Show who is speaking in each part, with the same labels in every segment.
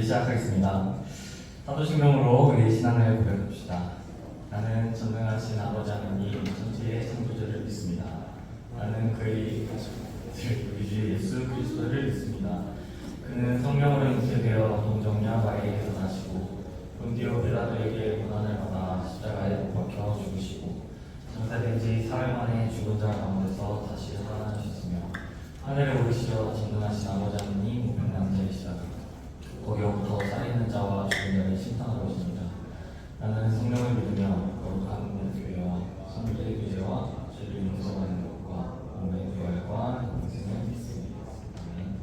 Speaker 1: 시작하겠습니다. 사도신경으로 우리의 신앙을 고백합시다. 나는 전능하신 아버지 하나님 천지의 창조주를 믿습니다. 나는 그의 우리 주 예수 그리스도를 믿습니다. 그는 성령으로 잉태되어 동정녀 마리아에게서 나시고 본디오 빌라도에게 고난을 받아 십자가에 못 박혀 죽으시고 장사된 지 사흘 만에 죽은 자 가운데서 다시 살아나셨으며 하늘에 오르시어 전능하신 아버지 하나님 우편난 자이시다. 거기로부터 살아있는 자와 죽은 자를 심판하러 오십니다. 나는 성령을 믿으며 거룩한 교회와 성도의 교제와 죄를 용서받는 것과 몸의 부활과 영생을 믿습니다. 아멘.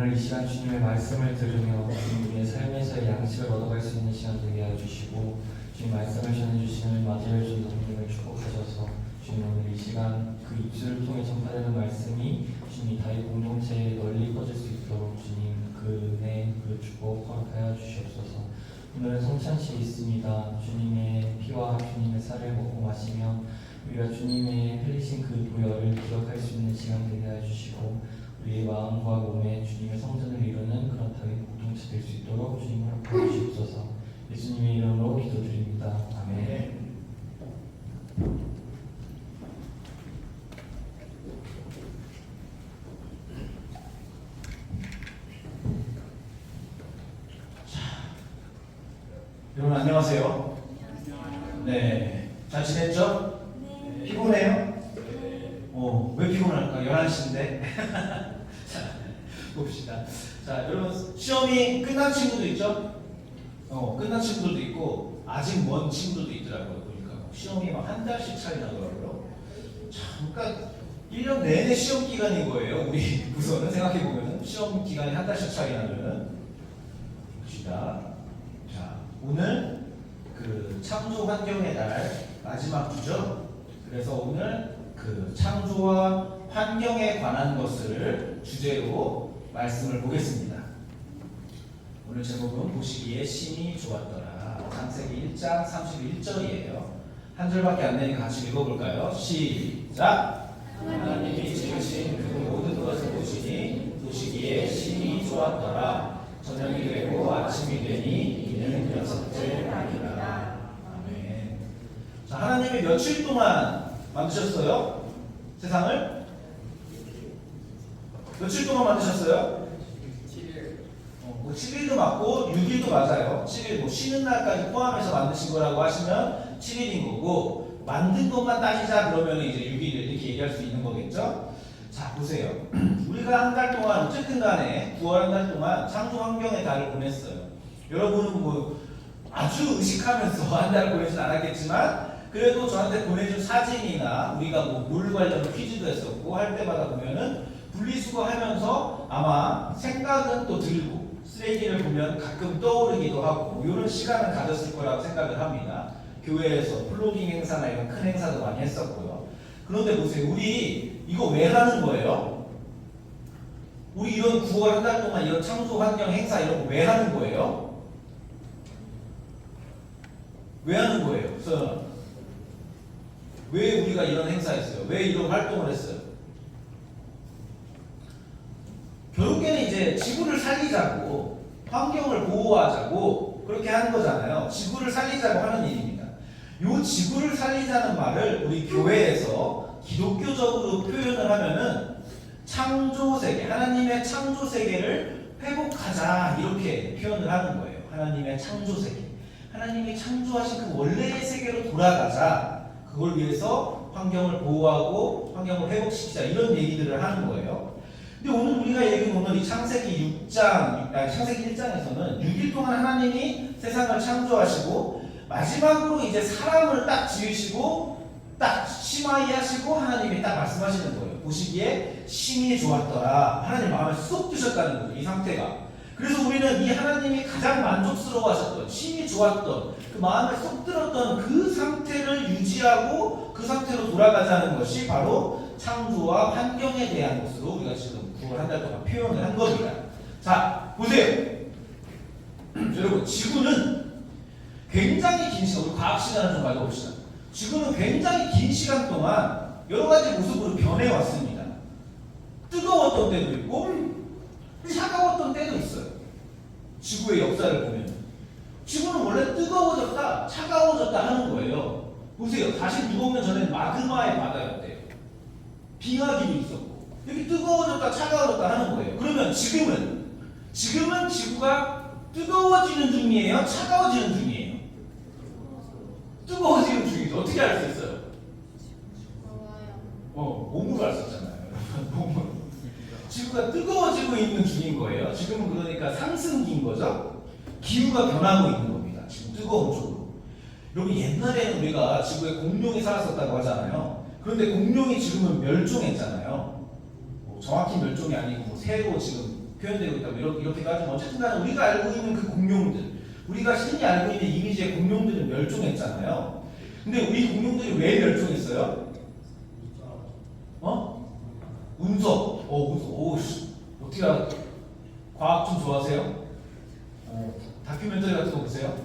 Speaker 1: 오늘 이 시간 주님의 말씀을 들으며 우리의 삶에서의 양식을 얻어갈 수 있는 시간 되게 해주시고 주님 말씀을 전해주시는 마지엘 전도님을 축복하셔서 주님 오늘 이 시간 그 입술을 통해 전파되는 말씀이 주님이 다윗 공동체에 널리 퍼질 수 있도록 주님 그 은혜 그 축복 허락하여 주시옵소서. 오늘은 성찬식이 있습니다. 주님의 피와 주님의 살을 먹고 마시며 우리가 주님의 흘리신 그 보혈을 기억할 수 있는 시간 되게 해주시고 우리의 마음과 몸에 주님의 성전을 이루는 그런 다윗 공동체 될 수 있도록 주님 허락해 주시옵소서. 예수님의 이름으로 기도드립니다. 아멘.
Speaker 2: 여러분 안녕하세요. 네, 잘 지냈죠?
Speaker 3: 네.
Speaker 2: 피곤해요?
Speaker 3: 네.
Speaker 2: 왜 피곤할까? 11시인데. 자, 봅시다. 자, 여러분 시험이 끝난 친구도 있죠? 끝난 친구들도 있고 아직 먼 친구들도 있더라고요. 보니까 시험이 막 한 달씩 차이 나더라고요. 참, 그러니까 1년 내내 시험 기간인 거예요. 우리 부서는 생각해보면 시험 기간이 한 달씩 차이 나면은 봅시다. 자, 오늘 그 창조 환경의 날 마지막 주죠. 그래서 오늘 그 창조와 환경에 관한 것을 주제로 말씀을 보겠습니다. 오늘 제목은 보시기에 심히 좋았더라. 창세기 1장 31절이에요. 한 절밖에 안 되니까 같이 읽어볼까요? 시작! 하나님이 지으신 그 모든 것을 보시니 보시기에 심히 좋았더라. 저녁이 되고 아침이 되니 이는 여섯째 날이라. 아멘. 자, 하나님이 며칠 동안 만드셨어요? 세상을? 며칠 동안 만드셨어요? 7일도 맞고 6일도 맞아요. 7일 쉬는 날까지 포함해서 만드신 거라고 하시면 7일인 거고 만든 것만 따지자 그러면 이제 6일 이렇게 얘기할 수 있는 거겠죠? 자, 보세요. 우리가 한 달 동안 어쨌든 간에 9월 한 달 동안 창조 환경의 달을 보냈어요. 여러분은 뭐 아주 의식하면서 한 달을 보내진 않았겠지만 그래도 저한테 보내준 사진이나 우리가 뭐 물 관련 퀴즈도 했었고 할 때마다 보면은 분리수거하면서 아마 생각은 또 들고 쓰레기를 보면 가끔 떠오르기도 하고 이런 시간을 가졌을 거라고 생각을 합니다. 교회에서 플로깅 행사나 이런 큰 행사도 많이 했었고요. 그런데 보세요. 우리 이거 왜 하는 거예요? 우리 이런 9월 한 달 동안 이런 창조 환경 행사 이런 거 왜 하는 거예요? 왜 하는 거예요? 그래서 왜 우리가 이런 행사 했어요? 왜 이런 활동을 했어요? 결국에는 이제 지구를 살리자고 환경을 보호하자고 그렇게 하는 거잖아요. 지구를 살리자고 하는 일입니다. 이 지구를 살리자는 말을 우리 교회에서 기독교적으로 표현을 하면은 창조세계, 하나님의 창조세계를 회복하자 이렇게 표현을 하는 거예요. 하나님의 창조세계, 하나님이 창조하신 그 원래의 세계로 돌아가자. 그걸 위해서 환경을 보호하고 환경을 회복시키자 이런 얘기들을 하는 거예요. 근데 오늘 우리가 얘기한 오늘 이 창세기 1장에서는 6일 동안 하나님이 세상을 창조하시고 마지막으로 이제 사람을 딱 지으시고 딱 심하이 하시고 하나님이 딱 말씀하시는 거예요. 보시기에 심히 좋았더라. 하나님 마음에 쏙 드셨다는 거죠. 이 상태가. 그래서 우리는 이 하나님이 가장 만족스러워 하셨던 심히 좋았던 그 마음에 쏙 들었던 그 상태를 유지하고 그 상태로 돌아가자는 것이 바로 창조와 환경에 대한 것으로 우리가 지금 9월 한 달 동안 표현을 한 겁니다. 자, 보세요. 여러분, 지구는 굉장히 긴 시간, 우리 과학 시간을 좀 가져봅시다. 지구는 굉장히 긴 시간 동안 여러 가지 모습으로 변해왔습니다. 뜨거웠던 때도 있고, 차가웠던 때도 있어요. 지구의 역사를 보면. 지구는 원래 뜨거워졌다, 차가워졌다 하는 거예요. 보세요. 46억 년 전에는 마그마의 바다였대요. 빙하기도 있었고. 이렇게 뜨거워졌다 차가워졌다 하는 거예요. 그러면 지금은 지구가 뜨거워지는 중이에요? 차가워지는 중이에요? 뜨거워지는 중이죠. 어떻게 알 수 있어요? 몸으로 알 수 있잖아요. 몸으로. 지구가 뜨거워지고 있는 중인 거예요. 지금은 그러니까 상승기인 거죠. 기후가 변하고 있는 겁니다. 지금 뜨거운 쪽으로. 여러분 옛날에는 우리가 지구에 공룡이 살았었다고 하잖아요. 그런데 공룡이 지금은 멸종했잖아요. 정확히 멸종이 아니고 새로 지금 표현되고 있다고 이렇게도 하지만 어쨌든 간에 우리가 알고 있는 그 공룡들, 우리가 흔히 알고 있는 이미지의 공룡들은 멸종했잖아요. 근데 우리 공룡들이 왜 멸종했어요? 운석. 어떻게 알아? 과학 좀 좋아하세요? 다큐멘터리 같은 거 보세요.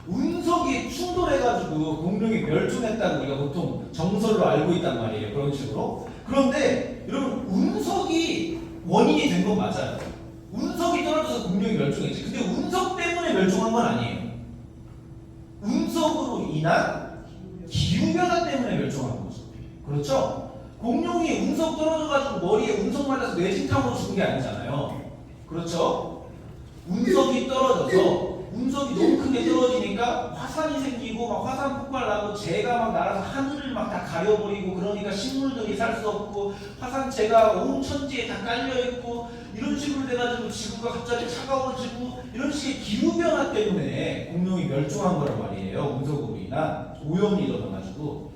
Speaker 2: 운석이 충돌해가지고 공룡이 멸종했다고 우리가 보통 정설로 알고 있단 말이에요. 그런 식으로. 그런데 여러분 운석이 원인이 된 건 맞아요. 운석이 떨어져서 공룡이 멸종했지. 근데 운석 때문에 멸종한 건 아니에요. 운석으로 인한 기후변화 때문에 멸종한 거죠. 그렇죠? 공룡이 운석 떨어져가지고 머리에 운석 맞아서 뇌진탕으로 죽은 게 아니잖아요. 그렇죠? 운석이 떨어져서 운석이 너무 크게 떨어지니까 화산이 생기고 막 화산 폭발 나고 재가 막 날아서 하늘을 막 다 가려버리고 그러니까 식물들이 살 수 없고 화산재가 온 천지에 다 깔려있고 이런 식으로 돼가지고 지구가 갑자기 차가워지고 이런 식의 기후변화 때문에 공룡이 멸종한 거란 말이에요. 운석으로 인한 오염이 일어나가지고.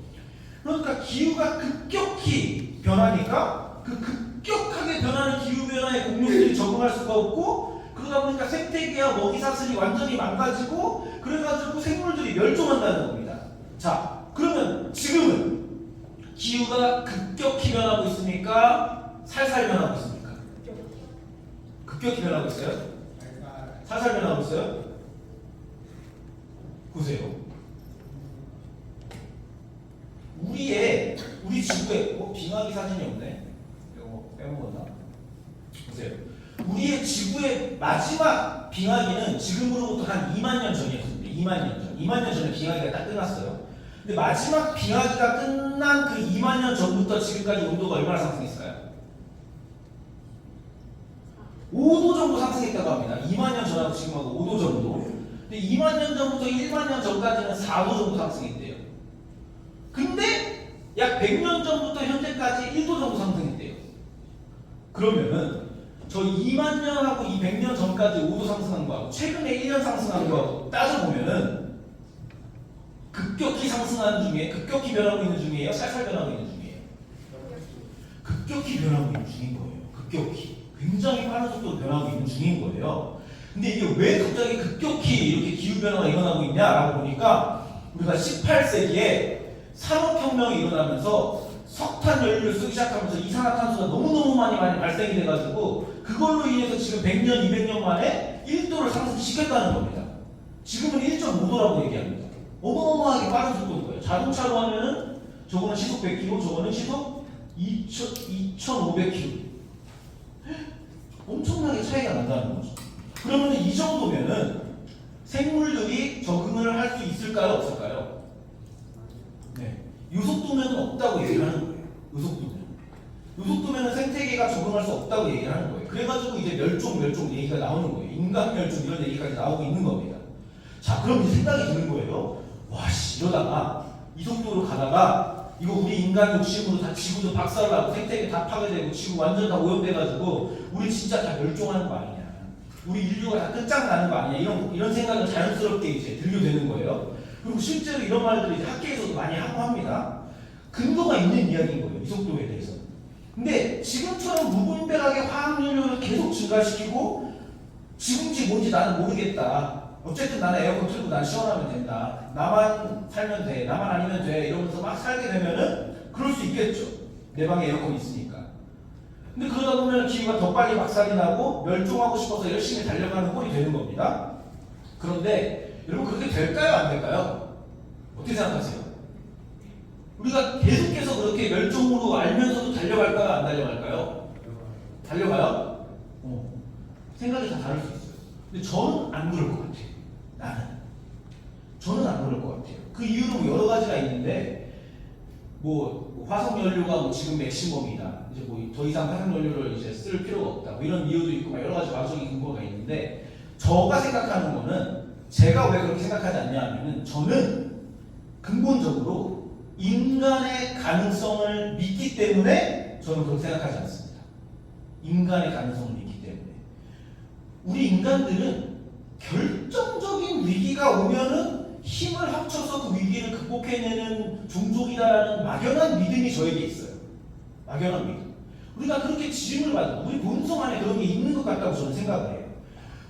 Speaker 2: 그러니까 기후가 급격히 변하니까 그 급격하게 변하는 기후변화에 공룡들이 적응할 수가 없고 그러다 보니까 생태계와 먹이사슬이 완전히 망가지고 그래가지고 생물들이 멸종한다는 겁니다. 자, 그러면 지금은 기후가 급격히 변하고 있습니까? 살살 변하고 있습니까? 급격히 변하고 있어요? 살살 변하고 있어요? 보세요. 우리 지구에 빙하기 사진이 없네. 이거 빼먹었나? 보세요. 우리의 지구의 마지막 빙하기는 지금으로부터 한 2만 년 전이었습니다. 2만 년 전. 2만 년 전에 빙하기가 딱 끝났어요. 근데 마지막 빙하기가 끝난 그 2만 년 전부터 지금까지 온도가 얼마나 상승했어요? 5도 정도 상승했다고 합니다. 2만 년 전하고 지금하고 5도 정도. 근데 2만 년 전부터 1만 년 전까지는 4도 정도 상승했대요. 근데 약 100년 전부터 현재까지 1도 정도 상승했대요. 그러면은 저 2만 년하고 이 100년 전까지 5도 상승한 거하고 최근에 1년 상승한 거하고 따져보면은 급격히 상승하는 중에 급격히 변하고 있는 중이에요? 살살 변하고 있는 중이에요? 급격히 변하고 있는 중인 거예요. 급격히. 굉장히 빠른 속도로 변하고 있는 중인 거예요. 근데 이게 왜 갑자기 급격히 이렇게 기후변화가 일어나고 있냐라고 보니까 우리가 18세기에 산업혁명이 일어나면서 석탄 연료를 쓰기 시작하면서 이산화탄소가 너무너무 많이 발생이 돼가지고 그걸로 인해서 지금 100년, 200년 만에 1도를 상승시켰다는 겁니다. 지금은 1.5도라고 얘기합니다. 어마어마하게 빠른 속도인 거예요. 자동차로 하면은 저거는 시속 100km, 저거는 시속 2,500km. 엄청나게 차이가 난다는 거죠. 그러면 이 정도면은 생물들이 적응을 할 수 있을까요? 없을까요? 네. 요 속도면은 없다고 얘기를 하는 거예요. 요 속도면. 요 속도면은 생태계가 적응할 수 없다고 얘기를 하는 거예요. 그래가지고 이제 멸종 얘기가 나오는 거예요. 인간 멸종 이런 얘기까지 나오고 있는 겁니다. 자, 그럼 이제 생각이 드는 거예요. 와씨, 이러다가 이 속도로 가다가 이거 우리 인간 욕심으로 다 지구도 박살나고 생태계 다 파괴되고 지구 완전 다 오염돼가지고 우리 진짜 다 멸종하는 거 아니냐? 우리 인류가 다 끝장나는 거 아니냐? 이런 생각은 자연스럽게 이제 들려되는 거예요. 그리고 실제로 이런 말들이 이제 학계에서도 많이 하고 합니다. 근거가 있는 이야기인 거예요. 이 속도에 대해서. 근데 지금처럼 무분별하게 화학연료를 계속 증가시키고 지금지 뭔지 나는 모르겠다. 어쨌든 나는 에어컨 틀고 난 시원하면 된다. 나만 살면 돼. 나만 아니면 돼. 이러면서 막 살게 되면은 그럴 수 있겠죠. 내 방에 에어컨 있으니까. 근데 그러다 보면 기후가 더 빨리 박살이 나고 멸종하고 싶어서 열심히 달려가는 꼴이 되는 겁니다. 그런데 여러분 그렇게 될까요? 안 될까요? 어떻게 생각하세요? 우리가 계속해서 그렇게 멸종으로 알면서도 달려갈까요? 안 달려갈까요? 달려가요? 생각이 다 다를 수 있어요. 근데 저는 안 그럴 것 같아요. 저는 안 그럴 것 같아요. 그 이유는 여러 가지가 있는데 뭐 화석 연료가 뭐 지금 맥시멈이다. 이제 뭐 더 이상 화석 연료를 이제 쓸 필요가 없다. 뭐 이런 이유도 있고 여러 가지 과학적인 근거가 있는데 저가 생각하는 거는 제가 왜 그렇게 생각하지 않냐 하면은 저는 근본적으로 인간의 가능성을 믿기 때문에 저는 그렇게 생각하지 않습니다. 인간의 가능성을 믿기 때문에. 우리 인간들은 결정적인 위기가 오면은 힘을 합쳐서 그 위기를 극복해내는 종족이다라는 막연한 믿음이 저에게 있어요. 막연한 믿음. 우리가 그렇게 지음을 받고 우리 본성 안에 그런 게 있는 것 같다고 저는 생각을 해요.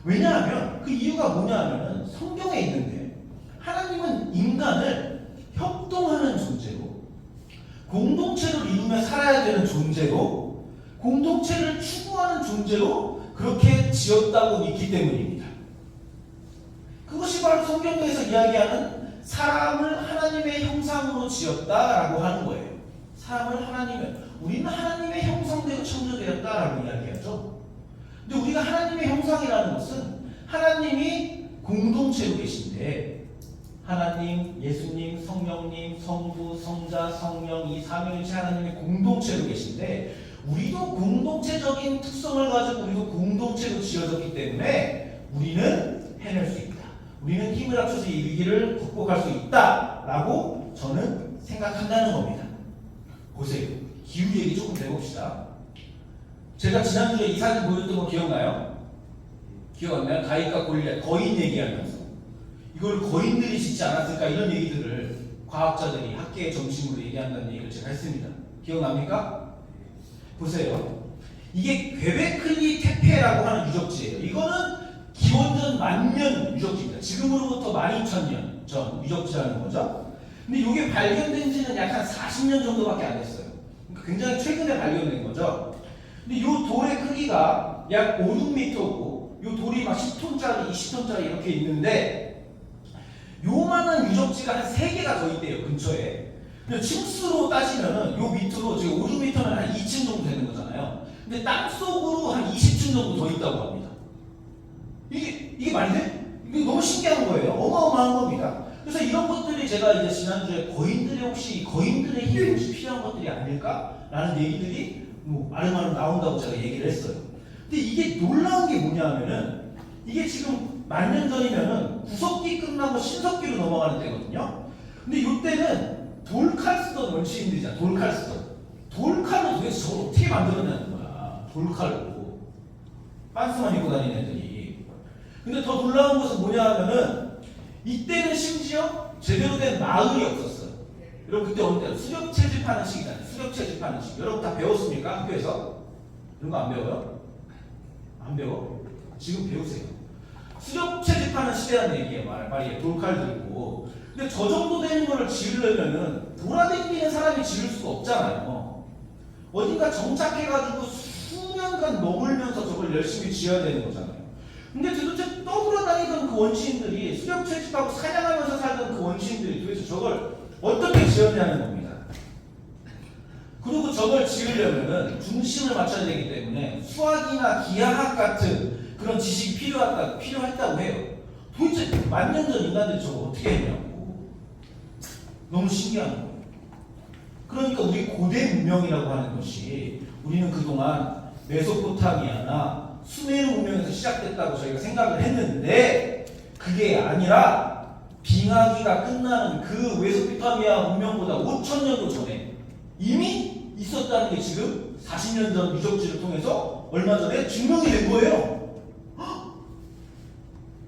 Speaker 2: 왜냐하면 그 이유가 뭐냐하면 성경에 있는데 하나님은 인간을 협동하는 존재로 공동체를 이루며 살아야 되는 존재로 공동체를 추구하는 존재로 그렇게 지었다고 믿기 때문입니다. 그것이 바로 성경에서 이야기하는 사람을 하나님의 형상으로 지었다라고 하는 거예요. 사람을 우리는 하나님의 형상대로 창조되었다라고 이야기하죠. 근데 우리가 하나님의 형상이라는 것은 하나님이 공동체로 계신데 하나님, 예수님, 성령님, 성부, 성자, 성령 이 삼위일체 하나님의 공동체로 계신데 우리도 공동체적인 특성을 가지고 우리도 공동체로 지어졌기 때문에 우리는 해낼 수 있다. 우리는 힘을 합쳐서 이 위기를 극복할 수 있다라고 저는 생각한다는 겁니다. 보세요. 기후 얘기 조금 해봅시다. 제가 지난주에 이 사진 보여줬던 거 기억나요? 기억 안 나요? 다윗과 골리앗 거인 얘기하면서 이걸 거인들이 짓지 않았을까 이런 얘기들을 과학자들이 학계의 정신으로 얘기한다는 얘기를 제가 했습니다. 기억납니까? 보세요. 이게 괴베클리 테페라고 하는 유적지예요. 이거는 기원전 10,000년 유적지입니다. 지금으로부터 12,000년 전 유적지라는 거죠. 근데 이게 발견된 지는 약 한 40년 정도밖에 안 됐어요. 그러니까 굉장히 최근에 발견된 거죠. 근데 이 돌의 크기가 약 5, 6m고 이 돌이 막 10톤짜리, 20톤짜리 이렇게 있는데 요만한 유적지가 한 3개가 더 있대요. 근처에. 근데 층수로 따지면은 요 밑으로 지금 5, 6m는 한 2층 정도 되는 거잖아요. 근데 땅속으로 한 20층 정도 더 있다고 합니다. 이게 말이 돼? 이게 너무 신기한 거예요. 어마어마한 겁니다. 그래서 이런 것들이 제가 이제 지난주에 거인들의 힘이 혹시 필요한 것들이 아닐까라는 얘기들이 뭐 아름아름 나온다고 제가 얘기를 했어요. 근데 이게 놀라운 게 뭐냐면은 이게 지금 10,000년 전이면은 구석기 끝나고 신석기로 넘어가는 때거든요. 근데 이때는 돌칼 쓰던 원시인들이잖아. 돌칼 쓰던. 돌칼로 도대체 저걸 어떻게 만들어내는 거야. 돌칼로. 빤스만 입고 다니는 애들이. 근데 더 놀라운 것은 뭐냐 하면은 이때는 심지어 제대로 된 마을이 없었어요. 여러분 그때 어느 때 수렵 채집하는 시기잖아요. 수렵 채집하는 시기. 여러분 다 배웠습니까? 학교에서? 이런 거 안 배워요? 안 배워? 지금 배우세요. 수렵 채집하는 시대라는 얘기예요. 말이에요. 돌칼 들고. 근데 저 정도 되는 거를 지으려면은 돌아다니는 사람이 지을 수가 없잖아요. 어딘가 정착해가지고 수년간 머물면서 저걸 열심히 지어야 되는 거잖아요. 근데 도대체 떠돌아다니던 그 원시인들이 수렵 채집하고 사냥하면서 살던 그 원시인들이 도대체 저걸 어떻게 지었냐는 겁니다. 그리고 저걸 지으려면은 중심을 맞춰야 되기 때문에 수학이나 기하학 같은 그런 지식이 필요했다고 해요. 도대체 10,000년 전 인간들이 저걸 어떻게 했냐고. 너무 신기한 거예요. 그러니까 우리 고대 문명이라고 하는 것이 우리는 그동안 메소포타미아나 수메르 문명에서 시작됐다고 저희가 생각을 했는데 그게 아니라 빙하기가 끝나는 그 메소포타미아 문명보다 5,000년도 전에 이미 있었다는 게 지금 40년 전 유적지를 통해서 얼마 전에 증명이 된 거예요. 헉!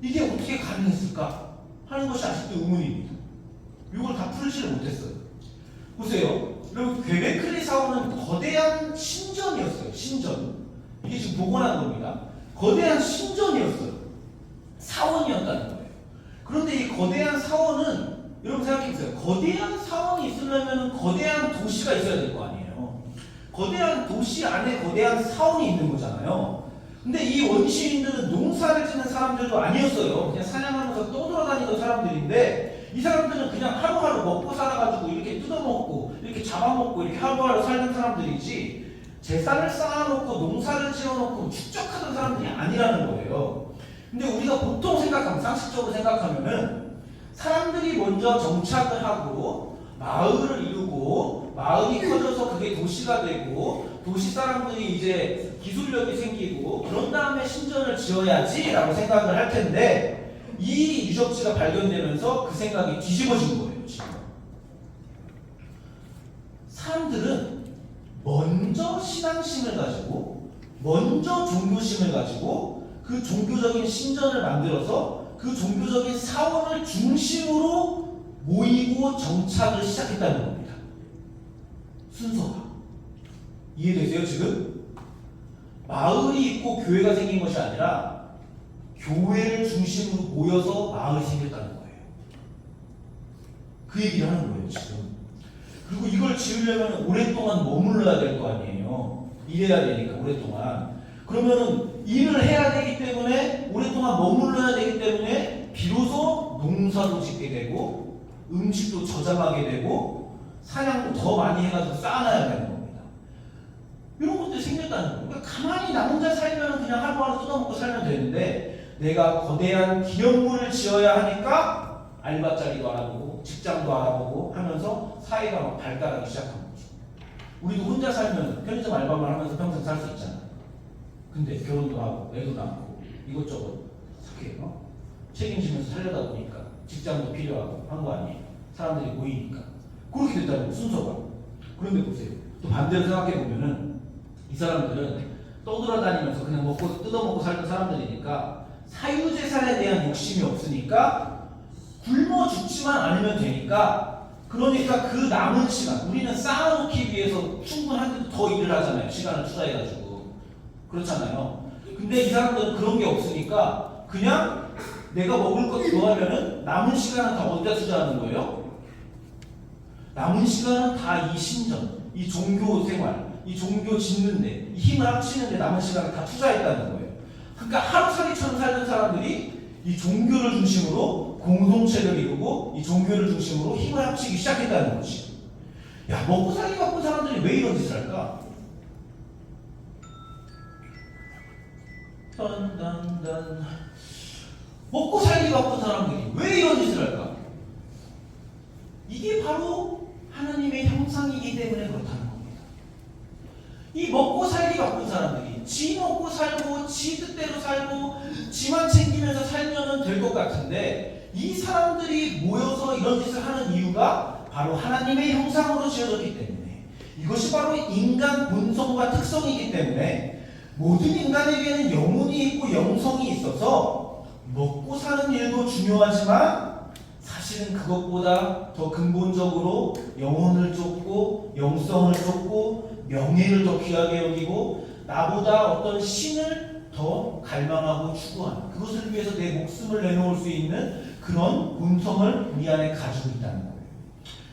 Speaker 2: 이게 어떻게 가능했을까 하는 것이 아직도 의문입니다. 이걸 다 풀지를 못했어요. 보세요. 여러분 괴베클리 사원은 거대한 신전이었어요. 신전. 이게 지금 복원한 겁니다. 거대한 신전이었어요. 사원이었다는 거예요. 그런데 이 거대한 사원은 여러분 생각해보세요. 거대한 사원이 있으려면 거대한 도시가 있어야 될 거 아니에요. 거대한 도시 안에 거대한 사원이 있는 거잖아요. 근데 이 원시인들은 농사를 짓는 사람들도 아니었어요. 그냥 사냥하면서 떠돌아다니던 사람들인데 이 사람들은 그냥 하루하루 먹고 살아가지고 이렇게 뜯어먹고 이렇게 잡아먹고 이렇게 하루하루 살던 사람들이지 재산을 쌓아놓고 농사를 지어놓고 축적하던 사람들이 아니라는 거예요. 근데 우리가 보통 생각하면 상식적으로 생각하면은 사람들이 먼저 정착을 하고 마을을 이루고 마을이 커져서 그게 도시가 되고 도시 사람들이 이제 기술력이 생기고 그런 다음에 신전을 지어야지 라고 생각을 할 텐데 이 유적지가 발견되면서 그 생각이 뒤집어진 거예요. 지금 사람들은 먼저 신앙심을 가지고 먼저 종교심을 가지고 그 종교적인 신전을 만들어서 그 종교적인 사원을 중심으로 모이고 정착을 시작했다는 겁니다. 순서가 이해되세요 지금? 마을이 있고 교회가 생긴 것이 아니라 교회를 중심으로 모여서 마을이 생겼다는 거예요. 그 얘기를 하는 거예요, 지금. 그리고 이걸 지으려면 오랫동안 머물러야 될 거 아니에요. 일해야 되니까, 오랫동안. 그러면은 일을 해야 되기 때문에, 오랫동안 머물러야 되기 때문에, 비로소 농사도 짓게 되고, 음식도 저장하게 되고, 사냥도 더 많이 해가지고 쌓아놔야 되는 겁니다. 이런 것들이 생겼다는 거예요. 그러니까 가만히 나 혼자 살면 그냥 하루하루 뜯어먹고 살면 되는데, 내가 거대한 기념물을 지어야 하니까, 알바자리도 알아보고, 직장도 알아보고 하면서 사회가 막 발달하기 시작한 거죠. 우리도 혼자 살면 편의점 알바만 하면서 평생 살 수 있잖아. 근데 결혼도 하고 애도 낳고 이것저것 어떻게 책임지면서 살려다 보니까 직장도 필요하고 한 거 아니에요. 사람들이 모이니까 그렇게 됐다는 거예요, 순서가. 그런데 보세요. 또 반대로 생각해 보면은 이 사람들은 떠돌아다니면서 그냥 먹고 뜯어먹고 살던 사람들이니까 사유재산에 대한 욕심이 없으니까 굶어 죽지만 않으면 되니까, 그러니까 그 남은 시간, 우리는 쌓아놓기 위해서 충분한데도 더 일을 하잖아요. 시간을 투자해가지고. 그렇잖아요. 근데 이 사람들은 그런 게 없으니까 그냥 내가 먹을 거 좋아하면은 남은 시간은 다 어디다 투자하는 거예요? 남은 시간은 다 이 신전, 이 종교 생활, 이 종교 짓는데, 이 힘을 합치는데 남은 시간을 다 투자했다는 거예요. 그러니까 하루살이처럼 살던 사람들이 이 종교를 중심으로 공동체를 이루고 이 종교를 중심으로 힘을 합치기 시작했다는 거지. 야, 먹고 살기 바쁜 사람들이 왜 이런 짓을 할까? 딴딴딴. 먹고 살기 바쁜 사람들이 왜 이런 짓을 할까? 이게 바로 하나님의 형상이기 때문에 그렇다는 겁니다. 이 먹고 살기 바쁜 사람들이 지 먹고 살고 지 뜻대로 살고 지만 챙기면서 살면은 될 것 같은데, 이 사람들이 모여서 이런 짓을 하는 이유가 바로 하나님의 형상으로 지어졌기 때문에, 이것이 바로 인간 본성과 특성이기 때문에 모든 인간에게는 영혼이 있고 영성이 있어서 먹고 사는 일도 중요하지만 사실은 그것보다 더 근본적으로 영혼을 쫓고 영성을 쫓고 명예를 더 귀하게 여기고 나보다 어떤 신을 더 갈망하고 추구하는, 그것을 위해서 내 목숨을 내놓을 수 있는 그런 본성을 우리 안에 가지고 있다는 거예요.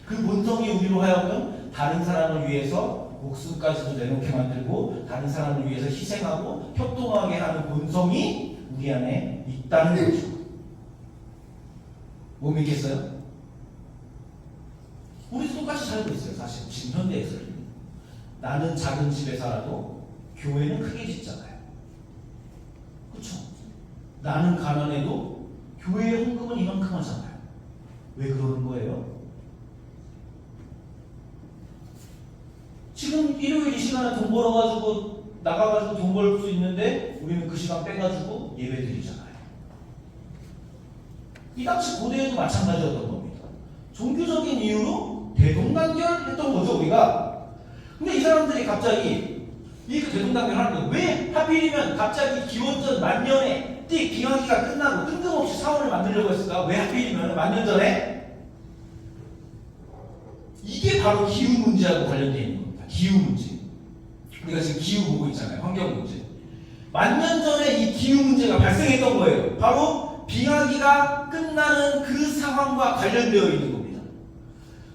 Speaker 2: 그 본성이 우리로 하여금 다른 사람을 위해서 목숨까지도 내놓게 만들고 다른 사람을 위해서 희생하고 협동하게 하는 본성이 우리 안에 있다는 거죠. 못 믿겠어요? 우리도 똑같이 살고 있어요. 사실 지금 현대에서는. 나는 작은 집에 살아도 교회는 크게 짓잖아요. 그렇죠? 나는 가난해도 교회의 헌금은 이만큼 하잖아요. 왜 그러는 거예요? 지금 일요일 이 시간에 돈 벌어가지고 나가가지고 돈 벌 수 있는데 우리는 그 시간 빼가지고 예배 드리잖아요. 이 당시 고대에도 마찬가지였던 겁니다. 종교적인 이유로 대동단결했던 거죠, 우리가. 근데 이 사람들이 갑자기 이 대동단결 하는데 왜 하필이면 갑자기 기원전 만년에 빙하기가 끝나고 뜬금없이 사원을 만들려고 했을까? 왜 하필이면 만년 전에? 이게 바로 기후 문제하고 관련되어 있는 겁니다. 기후 문제. 우리가 지금 기후 보고 있잖아요. 환경 문제. 만년 전에 이 기후 문제가 발생했던 거예요. 바로 빙하기가 끝나는 그 상황과 관련되어 있는 겁니다.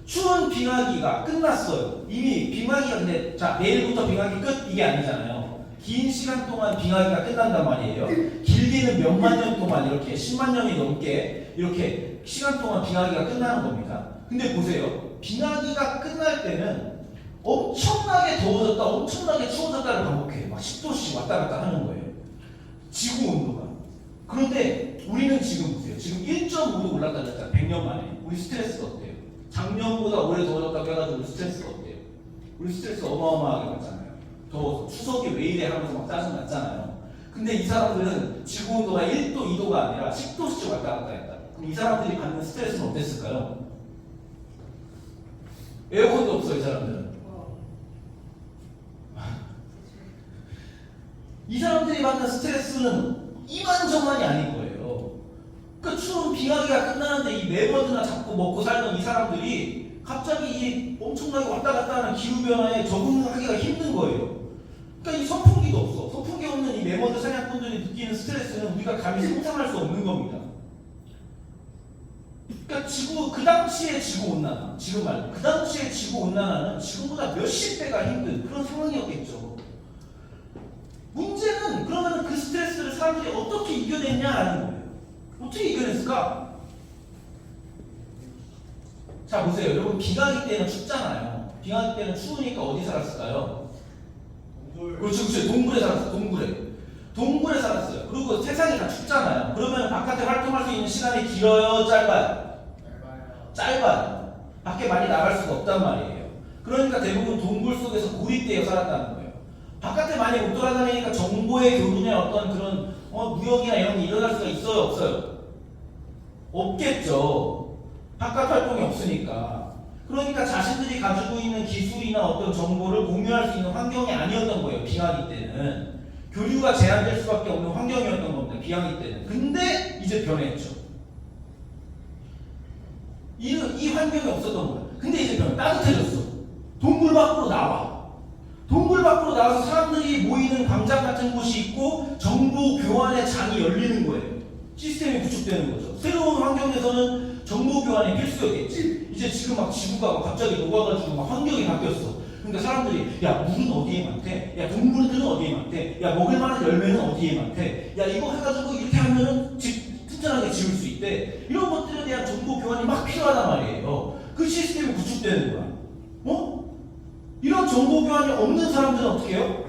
Speaker 2: 추운 빙하기가 끝났어요. 이미 빙하기가 근데 자 내일부터 빙하기 끝 이게 아니잖아요. 긴 시간 동안 빙하기가 끝난단 말이에요. 길게는 몇만 년 동안 이렇게 10만 년이 넘게 이렇게 시간 동안 빙하기가 끝나는 겁니다. 근데 보세요. 빙하기가 끝날 때는 엄청나게 더워졌다, 엄청나게 추워졌다를 반복해요. 막 10도씩 왔다 갔다 하는 거예요. 지구 온도가. 그런데 우리는 지금 보세요. 지금 1.5도 올랐다 그랬잖아요. 100년 만에. 우리 스트레스가 어때요? 작년보다 올해 더워졌다고 해가지고 우리 스트레스가 어때요? 우리 스트레스 어마어마하게 받잖아요. 더워서 추석이 왜 이래 하면서 막 짜증 났잖아요. 근데 이 사람들은 지구 온도가 1도, 2도가 아니라 10도씩 왔다 갔다 했다. 그럼 이 사람들이 받는 스트레스는 어땠을까요? 에어컨도 없어요, 이 사람들은. 이 사람들이 받는 스트레스는 이만저만이 아닌 거예요. 그 추운 빙하기가 끝나는데 이 매버드나 잡고 먹고 살던 이 사람들이 갑자기 이 엄청나게 왔다 갔다 하는 기후변화에 적응하기가 힘든 거예요. 그러니까 이 선풍기도 없어. 선풍기 없는 이 메머드 사냥꾼들이 느끼는 스트레스는 우리가 감히 상상할 수 없는 겁니다. 그러니까 그 당시에 지구 온난화, 지금 말고 그 당시에 지구 온난화는 지금보다 몇십 배가 힘든 그런 상황이었겠죠. 문제는 그러면 그 스트레스를 사람들이 어떻게 이겨냈냐라는 거예요. 어떻게 이겨냈을까? 자 보세요. 여러분 비가기 때는 춥잖아요. 비가기 때는 추우니까 어디 살았을까요? 그렇죠. 동굴에 살았어요. 동굴에 살았어요. 그리고 세상이 다 춥잖아요. 그러면 바깥에 활동할 수 있는 시간이 길어요? 짧아요? 짧아요. 밖에 많이 나갈 수가 없단 말이에요. 그러니까 대부분 동굴 속에서 고립되어 살았다는 거예요. 바깥에 많이 못 돌아다니니까 정보의 교류나 어떤 그런 무역이나 이런 게 일어날 수가 있어요? 없어요? 없겠죠. 바깥 활동이 없으니까. 그러니까 자신들이 가지고 있는 기술이나 어떤 정보를 공유할 수 있는 환경이 아니었던 거예요. 비하기 때는. 교류가 제한될 수밖에 없는 환경이었던 겁니다. 비하기 때는. 근데 이제 변했죠. 이 환경이 없었던 거예요. 근데 이제 따뜻해졌어. 동굴 밖으로 나와. 동굴 밖으로 나와서 사람들이 모이는 광장 같은 곳이 있고 정보 교환의 장이 열리는 거예요. 시스템이 구축되는 거죠. 새로운 환경에서는 정보 교환이 필수였겠지. 이제 지금 막 지구가 갑자기 녹아가지고 막 환경이 바뀌었어. 그러니까 사람들이 야 물은 어디에 많대? 야 동물들은 어디에 많대? 야 먹을 만한 열매는 어디에 많대? 야 이거 해가지고 이렇게 하면은 튼튼하게 지을 수 있대. 이런 것들에 대한 정보 교환이 막 필요하단 말이에요. 그 시스템이 구축되는 거야. 이런 정보 교환이 없는 사람들은 어떻게 해요?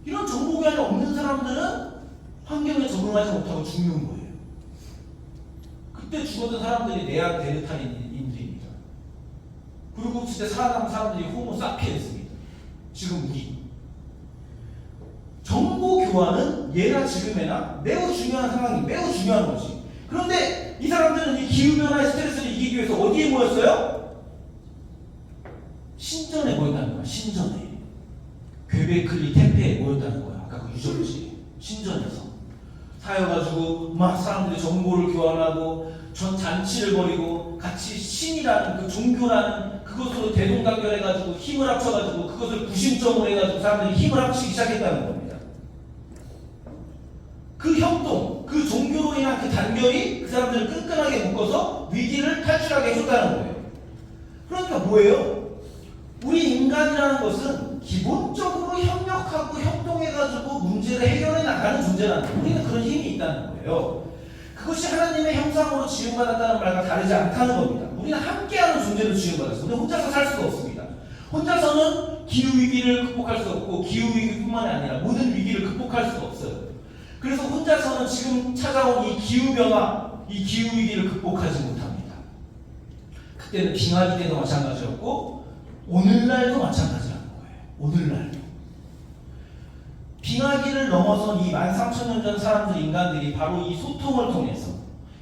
Speaker 2: 이런 정보 교환이 없는 사람들은 환경에 적응하지 못하고 죽는 거예요. 그때 죽었던 사람들이 네안데르탈인들입니다. 그리고 그때 살아남은 사람들이 호모 사피엔스입니다. 지금 우리. 정보 교환은 예나 지금에나 매우 중요한 상황이 매우 중요한 거지. 그런데 이 사람들은 이 기후변화의 스트레스를 이기기 위해서 어디에 모였어요? 신전에 모였다는 거야. 신전에. 괴베클리 템페에 모였다는 거야. 아까 그 유적지. 신전에서. 사여가지고 막 사람들이 정보를 교환하고 전 잔치를 벌이고 같이 신이라는 그 종교라는 그것으로 대동단결해가지고 힘을 합쳐가지고 그것을 구심점으로 해가지고 사람들이 힘을 합치기 시작했다는 겁니다. 그 협동, 그 종교로 인한 그 단결이 그 사람들을 끈끈하게 묶어서 위기를 탈출하게 해줬다는 거예요. 그러니까 뭐예요? 우리 인간이라는 것은 기본적으로 협력하고 협동해가지고 문제를 해결해 나가는 존재라는 거예요. 우리는 그런 힘이 있다는 거예요. 그것이 하나님의 형상으로 지음받았다는 말과 다르지 않다는 겁니다. 우리는 함께하는 존재로 지음받았어요. 우리는 혼자서 살 수가 없습니다. 혼자서는 기후위기를 극복할 수 없고 기후위기뿐만 아니라 모든 위기를 극복할 수가 없어요. 그래서 혼자서는 지금 찾아온 이 기후변화, 이 기후위기를 극복하지 못합니다. 그때는 빙하기 때도 마찬가지였고 오늘날도 마찬가지라는 거예요. 오늘날도. 빙하기를 넘어선 이 13,000년 전 사람들, 인간들이 바로 이 소통을 통해서,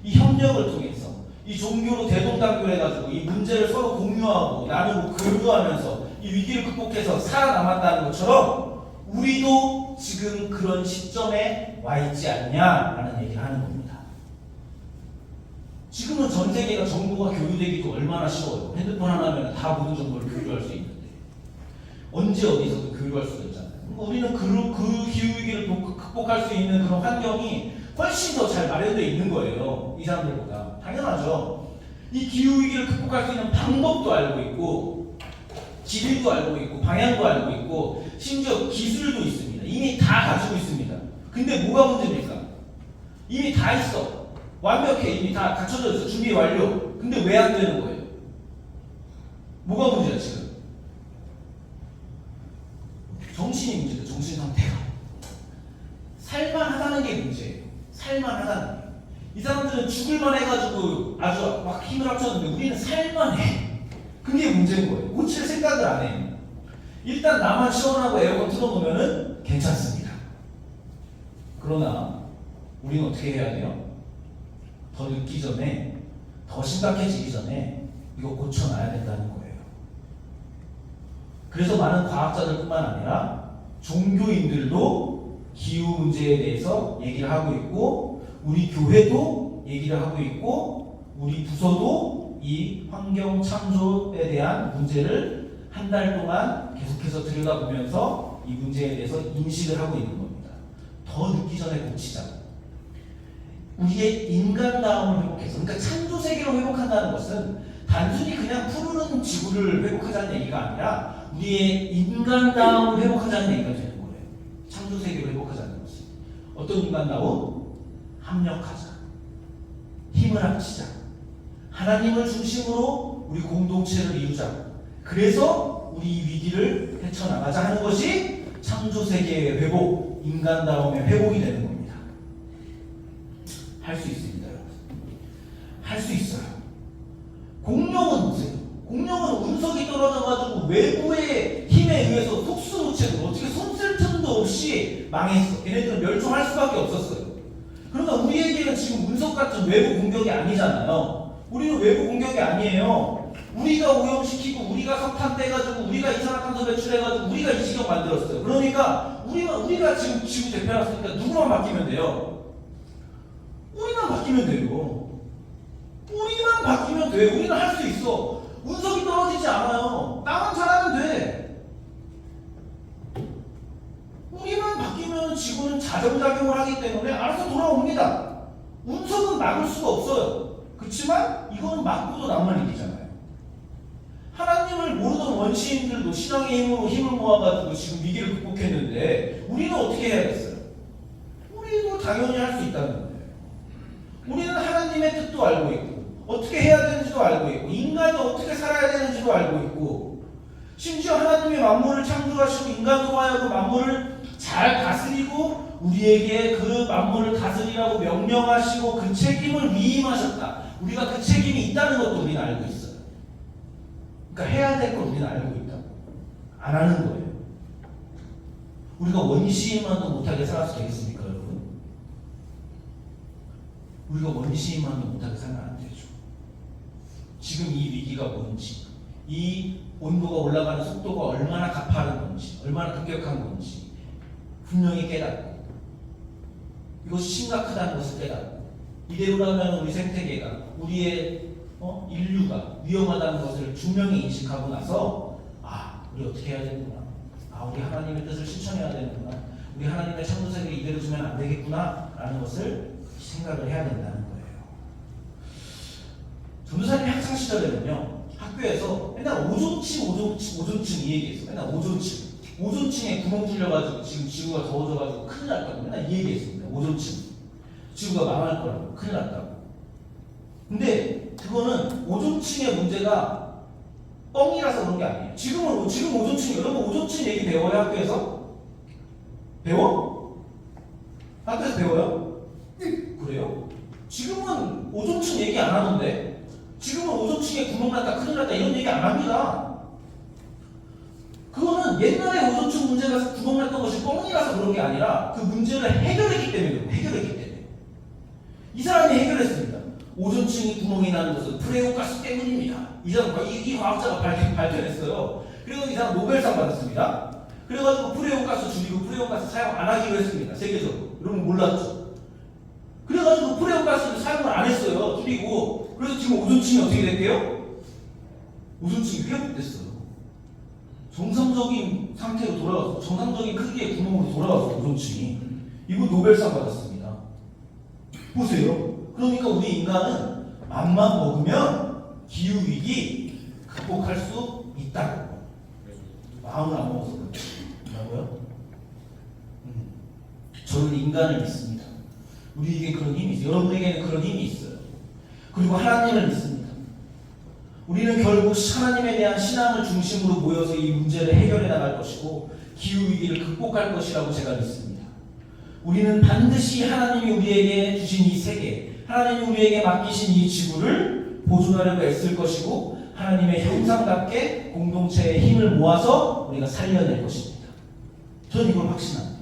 Speaker 2: 이 협력을 통해서, 이 종교로 대동단결해가지고 이 문제를 서로 공유하고 나누고 교류하면서 이 위기를 극복해서 살아남았다는 것처럼 우리도 지금 그런 시점에 와 있지 않냐라는 얘기를 하는 겁니다. 지금은 전 세계가 정보가 교류되기도 얼마나 쉬워요. 핸드폰 하나면 다 모든 정보를 교류할 수 있는데 언제 어디서도 교류할 수도 있잖아요. 우리는 그 기후위기를 극복할 수 있는 그런 환경이 훨씬 더 잘 마련되어 있는 거예요. 이 사람들보다. 당연하죠. 이 기후위기를 극복할 수 있는 방법도 알고 있고 길도 알고 있고 방향도 알고 있고 심지어 기술도 있습니다. 이미 다 가지고 있습니다. 근데 뭐가 문제입니까? 이미 다 있어. 완벽해. 이미 다 갖춰져 있어. 준비 완료. 근데 왜 안 되는 거예요? 뭐가 문제야 지금? 정신이 문제다. 정신 상태가. 살만하다는 게 문제예요. 살만하다는 게. 이 사람들은 죽을만 해가지고 아주 막 힘을 합쳤는데 우리는 살만해. 그게 문제인 거예요. 고칠 생각을 안 해. 일단 나만 시원하고 에어컨 틀어놓으면은 괜찮습니다. 그러나 우리는 어떻게 해야 돼요? 더 늦기 전에, 더 심각해지기 전에 이거 고쳐놔야 된다는 거예요. 그래서 많은 과학자들뿐만 아니라 종교인들도 기후 문제에 대해서 얘기를 하고 있고 우리 교회도 얘기를 하고 있고 우리 부서도 이 환경 창조에 대한 문제를 한 달 동안 계속해서 들여다보면서 이 문제에 대해서 인식을 하고 있는 겁니다. 더 늦기 전에 고치자. 우리의 인간다움을 회복해서, 그러니까 창조 세계로 회복한다는 것은 단순히 그냥 푸르른 지구를 회복하자는 얘기가 아니라 우리의 인간다움을 회복하자는 얘기가 되는 거예요. 창조 세계로 회복하자는 것은 어떤 인간다움? 합력하자, 힘을 합치자, 하나님을 중심으로 우리 공동체를 이루자. 그래서 우리 이 위기를 헤쳐나가자 하는 것이 창조 세계의 회복, 인간다움의 회복이 되는 겁니다. 할 수 있습니다, 여러분. 할 수 있어요. 공룡은 보세요. 공룡은 운석이 떨어져가지고 외부의 힘에 의해서 속수무책으로 어떻게 손쓸 틈도 없이 망했어. 걔네들은 멸종할 수밖에 없었어요. 그러니까 우리에게는 지금 운석 같은 외부 공격이 아니잖아요. 우리는 외부 공격이 아니에요. 우리가 오염시키고 우리가 석탄 떼가지고 우리가 이산화탄소 배출해가지고 우리가 이 지경 만들었어요. 그러니까 우리가 지금 지구 대표해놨으니까 누구만 바뀌면 돼요? 우리만 바뀌면 돼요. 우리만 바뀌면 돼. 우리는 할 수 있어. 운석이 떨어지지 않아요. 나만 잘하면 돼. 우리만 바뀌면 지구는 자정작용을 하기 때문에 알아서 돌아옵니다. 운석은 막을 수가 없어요. 그렇지만 이거는 막고도 남을 일이잖아요. 하나님을 모르던 원시인들도 신앙의 힘으로 힘을 모아가지고 지금 위기를 극복했는데 우리는 어떻게 해야겠어요? 우리도 당연히 할 수 있다는 거예요. 우리는 하나님의 뜻도 알고 있고 어떻게 해야 되는지도 알고 있고 인간이 어떻게 살아야 되는지도 알고 있고 심지어 하나님이 만물을 창조하시고 인간으로 하여금 만물을 잘 다스리고 우리에게 그 만물을 다스리라고 명령하시고 그 책임을 위임하셨다. 우리가 그 책임이 있다는 것도 우리는 알고 있어요. 그러니까 해야 될 걸 우리는 알고 있다고. 안 하는 거예요. 우리가 원시인만도 못하게 살아서 되겠습니까, 여러분? 우리가 원시인만도 못하게 살면 안 되죠. 지금 이 위기가 뭔지, 이 온도가 올라가는 속도가 얼마나 가파른 건지, 얼마나 급격한 건지 분명히 깨닫고 이것이 심각하다는 것을 깨닫고 이대로라면 우리 생태계가, 우리의 인류가 위험하다는 것을 분명히 인식하고 나서 우리 어떻게 해야 되는구나, 우리 하나님의 뜻을 실천해야 되는구나, 우리 하나님의 창조 세계를 이대로 두면 안 되겠구나 라는 것을 생각을 해야 된다는 거예요. 전도사님이 학창 시절에는요, 학교에서 맨날 오존층 이 얘기했어. 맨날 오존층에 구멍 뚫려가지고 지금 지구가 더워져가지고 큰일 났다고 맨날 이 얘기했습니다. 오존층 지구가 망할 거라고, 큰일 났다고. 근데 그거는 오존층의 문제가 뻥이라서 그런 게 아니에요. 지금 오존층, 여러분 오존층 얘기 배워요? 학교에서? 배워? 학교에서 배워요? 그래요? 지금은 오존층 얘기 안 하는데, 지금은 오존층에 구멍 났다 큰일 났다 이런 얘기 안 합니다. 그거는 옛날에 오존층 문제가 구멍 났던 것이 뻥이라서 그런 게 아니라 그 문제를 해결했기 때문에 이 사람이 해결했습니다. 오존층이 구멍이 나는 것은 프레온가스 때문입니다. 이 과학자가 발견했어요. 그래서 이 사람 노벨상 받았습니다. 그래가지고 프레온가스 줄이고 프레온가스 사용 안 하기로 했습니다. 세계적으로. 여러분 몰랐죠? 그래가지고 프레온가스를 사용을 안 했어요. 줄이고. 그래서 지금 오존층이 어떻게 됐대요? 오존층이 회복됐어요. 정상적인 상태로 돌아왔어. 정상적인 크기의 구멍으로 돌아왔어. 오존층이. 이거 노벨상 받았습니다. 보세요. 그러니까 우리 인간은 맘만 먹으면 기후위기 극복할 수 있다고. 마음을 안 먹어서 그렇다고요? 저는 인간을 믿습니다. 우리에게 그런 힘이 있어요. 여러분에게는 그런 힘이 있어요. 그리고 하나님을 믿습니다. 우리는 결국 하나님에 대한 신앙을 중심으로 모여서 이 문제를 해결해 나갈 것이고 기후위기를 극복할 것이라고 제가 믿습니다. 우리는 반드시 하나님이 우리에게 주신 이 세계, 하나님이 우리에게 맡기신 이 지구를 보존하려고 애쓸 것이고 하나님의 형상답게 공동체의 힘을 모아서 우리가 살려낼 것입니다. 저는 이걸 확신합니다.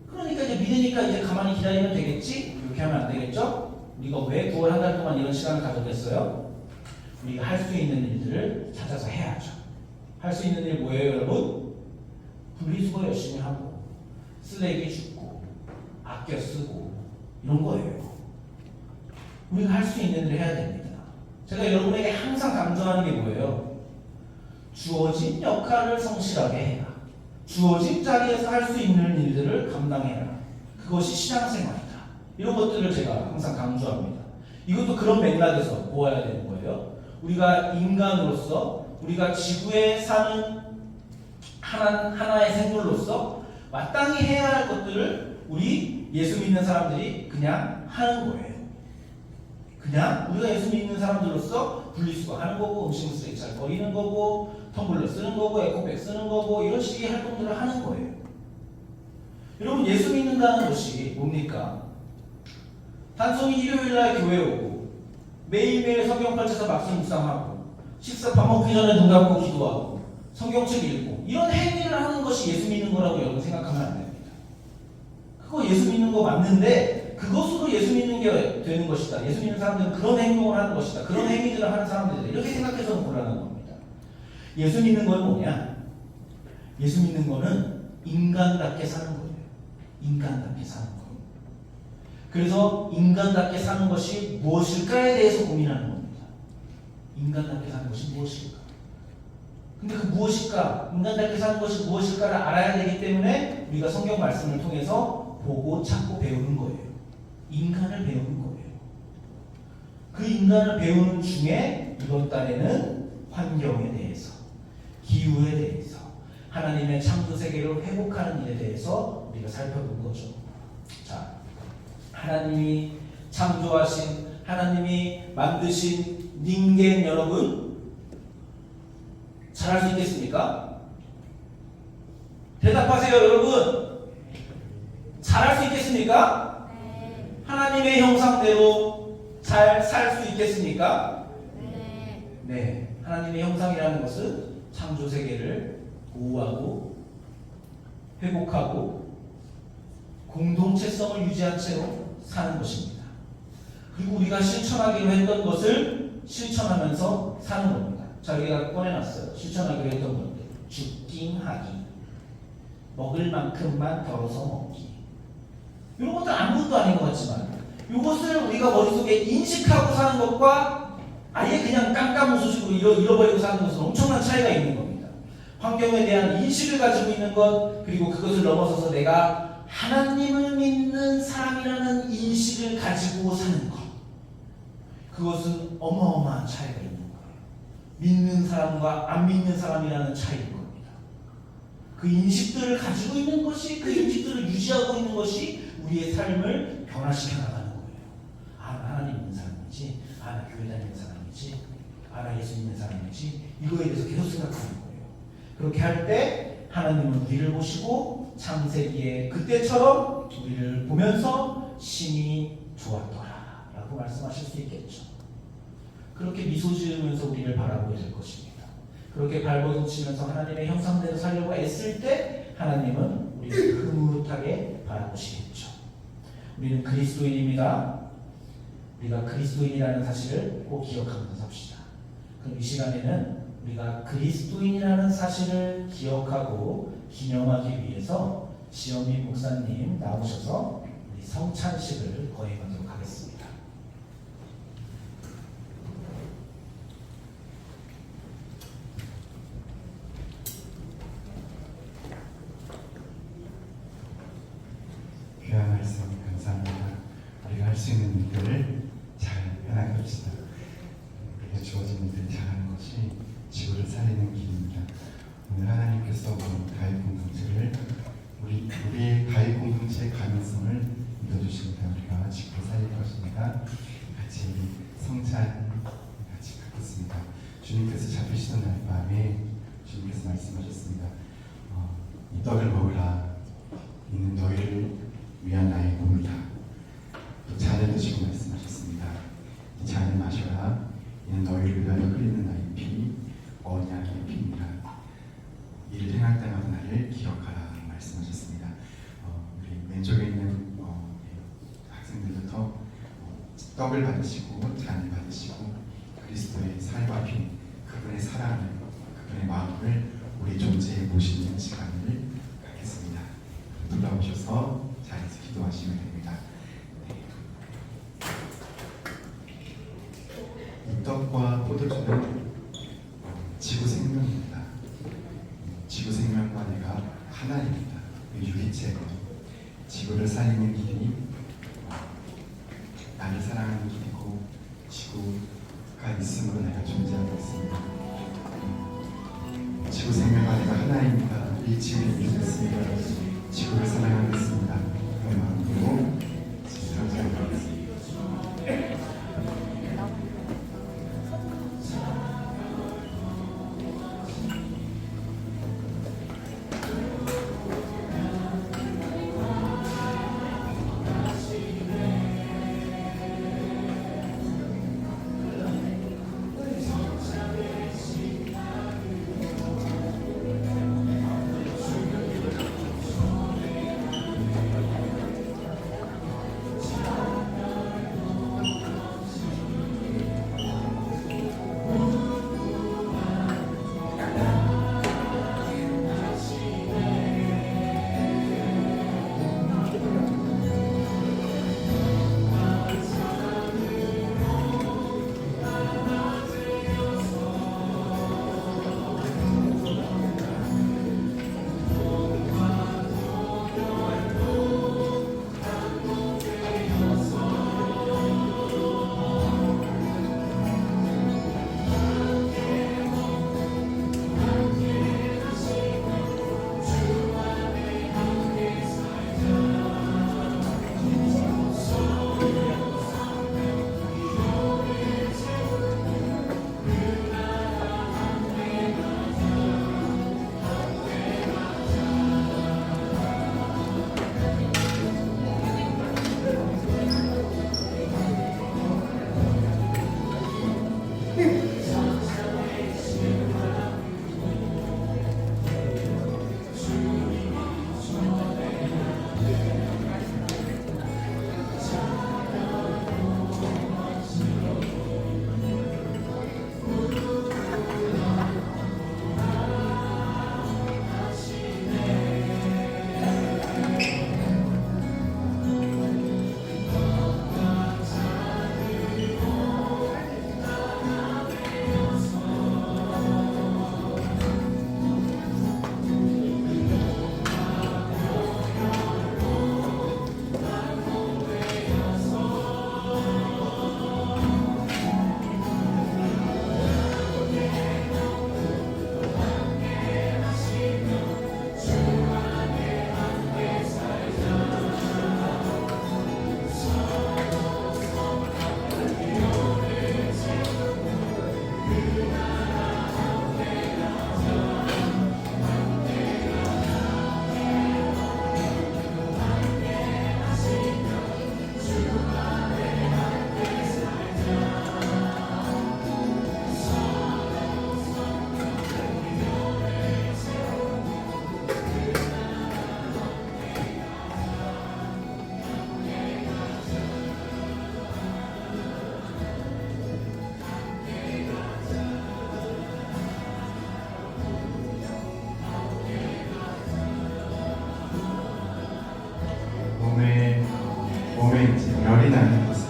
Speaker 2: 그러니까 이제 믿으니까 이제 가만히 기다리면 되겠지? 이렇게 하면 안 되겠죠? 우리가 왜 9월 한 달 동안 이런 시간을 가졌겠어요? 우리가 할 수 있는 일들을 찾아서 해야죠. 할 수 있는 일 뭐예요, 여러분? 분리수거 열심히 하고 쓰레기 줍고 아껴 쓰고 이런 거예요. 우리가 할 수 있는 일을 해야 됩니다. 제가 여러분에게 항상 강조하는 게 뭐예요? 주어진 역할을 성실하게 해라. 주어진 자리에서 할 수 있는 일들을 감당해라. 그것이 신앙생활이다. 이런 것들을 제가 항상 강조합니다. 이것도 그런 맥락에서 보아야 되는 거예요. 우리가 인간으로서, 우리가 지구에 사는 하나의 생물로서 마땅히 해야 할 것들을 우리 예수 믿는 사람들이 그냥 하는 거예요. 그냥 우리가 예수 믿는 사람들로서 분리수거하는 거고, 음식물 쓰레기 잘 버리는 거고, 텀블러 쓰는 거고, 에코백 쓰는 거고, 이런 식의 활동들을 하는 거예요. 여러분, 예수 믿는다는 것이 뭡니까? 단순히 일요일날 교회 오고, 매일매일 성경 펼쳐서 말씀 묵상하고, 밥 먹기 전에 눈 감고 기도하고, 성경책 읽고, 이런 행위를 하는 것이 예수 믿는 거라고 여러분 생각하면 안 됩니다. 그거 예수 믿는 거 맞는데, 그것으로 예수 믿는 게 되는 것이다. 예수 믿는 사람들은 그런 행동을 하는 것이다. 그런 행위들을 하는 사람들이다. 이렇게 생각해서는 곤란한 겁니다. 예수 믿는 건 뭐냐? 예수 믿는 거는 인간답게 사는 거예요. 인간답게 사는 거. 그래서 인간답게 사는 것이 무엇일까에 대해서 고민하는 겁니다. 인간답게 사는 것이 무엇일까? 근데 그 무엇일까? 인간답게 사는 것이 무엇일까를 알아야 되기 때문에 우리가 성경 말씀을 통해서 보고 찾고 배우는 거예요. 인간을 배우는 거예요. 그 인간을 배우는 중에 이번 달에는 환경에 대해서, 기후에 대해서, 하나님의 창조 세계를 회복하는 일에 대해서 우리가 살펴본 거죠. 자, 하나님이 창조하신, 하나님이 만드신 닌겐 여러분, 잘할 수 있겠습니까? 대답하세요, 여러분. 잘할 수 있겠습니까?
Speaker 3: 네.
Speaker 2: 하나님의 형상대로 잘 살 수 있겠습니까?
Speaker 3: 네.
Speaker 2: 네. 하나님의 형상이라는 것은 창조 세계를 보호하고 회복하고 공동체성을 유지한 채로 사는 것입니다. 그리고 우리가 실천하기로 했던 것을 실천하면서 사는 겁니다. 자, 여기가 꺼내놨어요. 실천하기로 했던 것들. 죽긴 하기, 먹을 만큼만 덜어서 먹기. 이런 것들 아무것도 아닌 것 같지만 이것을 우리가 머릿속에 인식하고 사는 것과 아예 그냥 깜깜무소식으로 잃어버리고 사는 것은 엄청난 차이가 있는 겁니다. 환경에 대한 인식을 가지고 있는 것, 그리고 그것을 넘어서서 내가 하나님을 믿는 사람이라는 인식을 가지고 사는 것, 그것은 어마어마한 차이가 있는 거예요. 믿는 사람과 안 믿는 사람이라는 차이인 겁니다. 그 인식들을 가지고 있는 것이, 그 인식들을 유지하고 있는 것이 우리의 삶을 변화시켜 나가는 거예요. 아, 나 하나님 믿는 사람이지, 아, 나 교회 다니는 사람이지, 아, 나 예수 믿는 사람이지, 이거에 대해서 계속 생각하는 거예요. 그렇게 할 때 하나님은 우리를 보시고 창세기에 그때처럼 우리를 보면서 심히 좋았더라 라고 말씀하실 수 있겠죠. 그렇게 미소 지으면서 우리를 바라보게 될 것입니다. 그렇게 발버둥치면서 하나님의 형상대로 살려고 애쓸 때 하나님은 우리를 흐뭇하게 바라보시겠죠. 우리는 그리스도인입니다. 우리가 그리스도인이라는 사실을 꼭 기억하면서 삽시다. 그럼 이 시간에는 우리가 그리스도인이라는 사실을 기억하고 기념하기 위해서 지영미 목사님 나오셔서 우리 성찬식을 거행하도록 하겠습니다.
Speaker 4: 귀한 말씀 감사합니다. 우리가 할 수 있는 일들을 잘 해나갑시다. 우리가 주어진 일들을 잘하는 것이 지구를 살리는 길입니다. 오늘 하나님께서 가해 공동체를 우리의 가해 공동체의 가능성을 믿어주십니다. 우리가 지구를 살릴 것입니다. 같이 성찬 같이 갖겠습니다. 주님께서 잡히시던 날 밤에 주님께서 말씀하셨습니다. 이 떡을 먹으라. 이는 너희를 위한 나의 몸이다. 또 잔을 드시고 말씀하셨습니다. 이 잔을 마셔라. 이는 너희를 위하여 흘리는 나의 피, 언약의 피니라. 이를 행할 때마다 나를 기억하라 말씀하셨습니다. 우리 왼쪽에 있는 학생들부터 떡을 받으시고 잔을 받으시고 그리스도의 살과 피, 그분의 사랑을, 그분의 마음을 우리 존재에 모시는 시간을 갖겠습니다. 돌아오셔서 자리에서 기도하시면 됩니다. 이 떡과 포도주는 지구 생명입니다. 지구 생명과 내가 길이 나를 사랑하는 길이고 지구가 있음으로 내가 존재하고 있습니다. 지구 생명과 내가 하나입니다. 이 지구를 믿겠습니다. 지구를 사랑하겠습니다. 그 마음으로 사랑하겠습니다. 몸에 이제 열이 나는 것은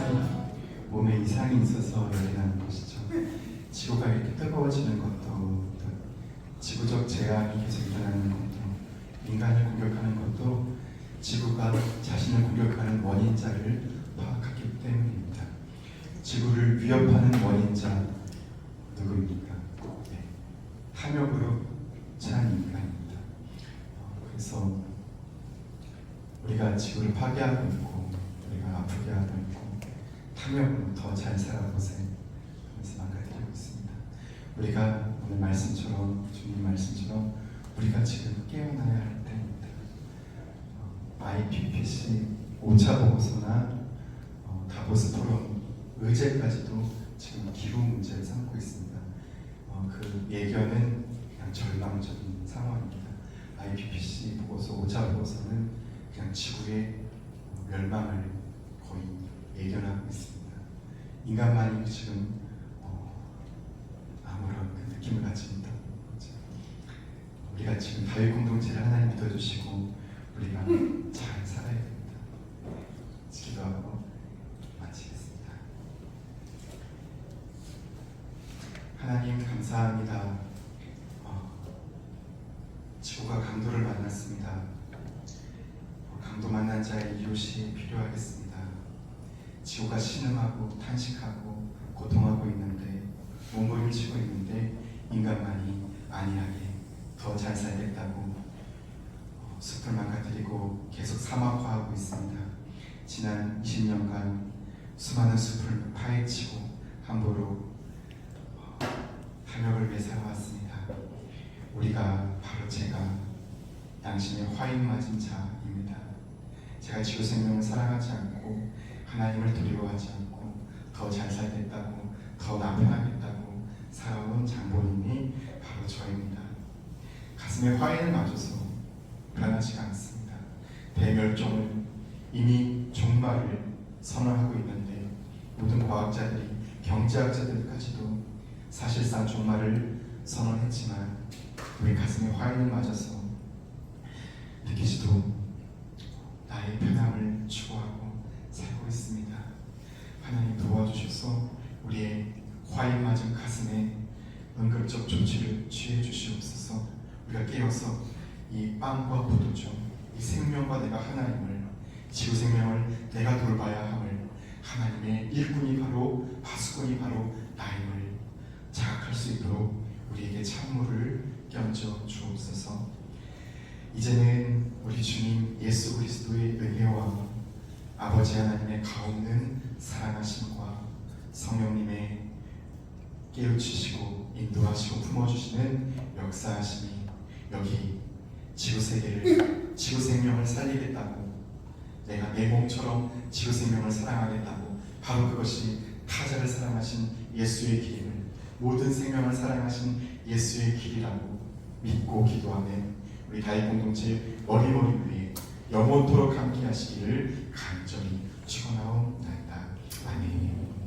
Speaker 4: 몸에 이상이 있어서 열이 나는 것이죠. 지구가 이렇게 뜨거워지는 것도, 지구적 재앙이 계속 일어나는 것도, 인간을 공격하는 것도 지구가 자신을 공격하는 원인자를 파악하기 때문입니다. 지구를 위협하는 원인자 누구입니까? 네. 탐욕으로 찬 인간입니다. 그래서 우리가 지구를 파괴하고 있고 우리가 아프게 하고 있고 탐욕으로 더 잘 살아보세 하면서 망가뜨리고 있습니다. 우리가 오늘 말씀처럼 주님 말씀처럼 우리가 지금 깨어나야 할 때입니다. IPPC 5차 보고서나 다보스 포럼 의제까지도 지금 기후 문제를 삼고 있습니다. 그 예견은 그냥 절망적인 상황입니다. IPPC 보고서 5차 보고서는 그냥 지구의 멸망을 거의 예견하고 있습니다. 인간만이 지금 아무런 그 느낌을 갖지 못하고 있죠. 우리가 지금 다윗 공동체를 하나님 믿어주시고 우리가 잘 살아야 됩니다. 기도하고 마치겠습니다. 하나님 감사합니다. 지구가 강도를 만났습니다. 강도 만난 자의 이웃이 필요하겠습니다. 지구가 신음하고 탄식하고 고통하고 있는데 몸부림치고 있는데 인간만이 안일하게 더 잘 살겠다고 숲을 망가뜨리고 계속 사막화하고 있습니다. 지난 20년간 수많은 숲을 파헤치고 함부로 탐욕을 위해 살아왔습니다. 우리가 바로 제가 양심의 화인 맞은 자입니다. 제가 지구 생명을 사랑하지 않고 하나님을 두려워하지 않고 더 잘 살겠다고 더 나편하겠다고 살아온 장본인이 바로 저입니다. 가슴에 화인을 맞아서 불안하지가 않습니다. 대멸종은 이미 종말을 선언하고 있는데 모든 과학자들이 경제학자들까지도 사실상 종말을 선언했지만 우리 가슴에 화인을 맞아서 느끼지도 나의 편함을 추구하고 살고 있습니다. 하나님 도와주셔서 우리의 화인 맞은 가슴에 응급적 조치를 취해 주시옵소서. 우리가 깨어서 이 빵과 포도주, 이 생명과 내가 하나님을, 지구 생명을 내가 돌봐야 함을, 하나님의 일꾼이 바로 파수꾼이 바로 나임을 자각할 수 있도록 우리에게 찬물을 끼얹어 주옵소서. 이제는 우리 주님 예수 그리스도의 은혜와 아버지 하나님의 가없는 사랑하심과 성령님의 깨우치시고 인도하시고 품어주시는 역사하심이 여기 지구세계를, 지구 생명을 살리겠다고, 내가 내 몸처럼 지구 생명을 사랑하겠다고, 바로 그것이 타자를 사랑하신 예수의 길임을, 모든 생명을 사랑하신 예수의 길이라고 믿고 기도하는 우리 다이 공동체 머리머리 위에 영원토록 함께 하시기를 간절히 축원하옵나이다. 아멘.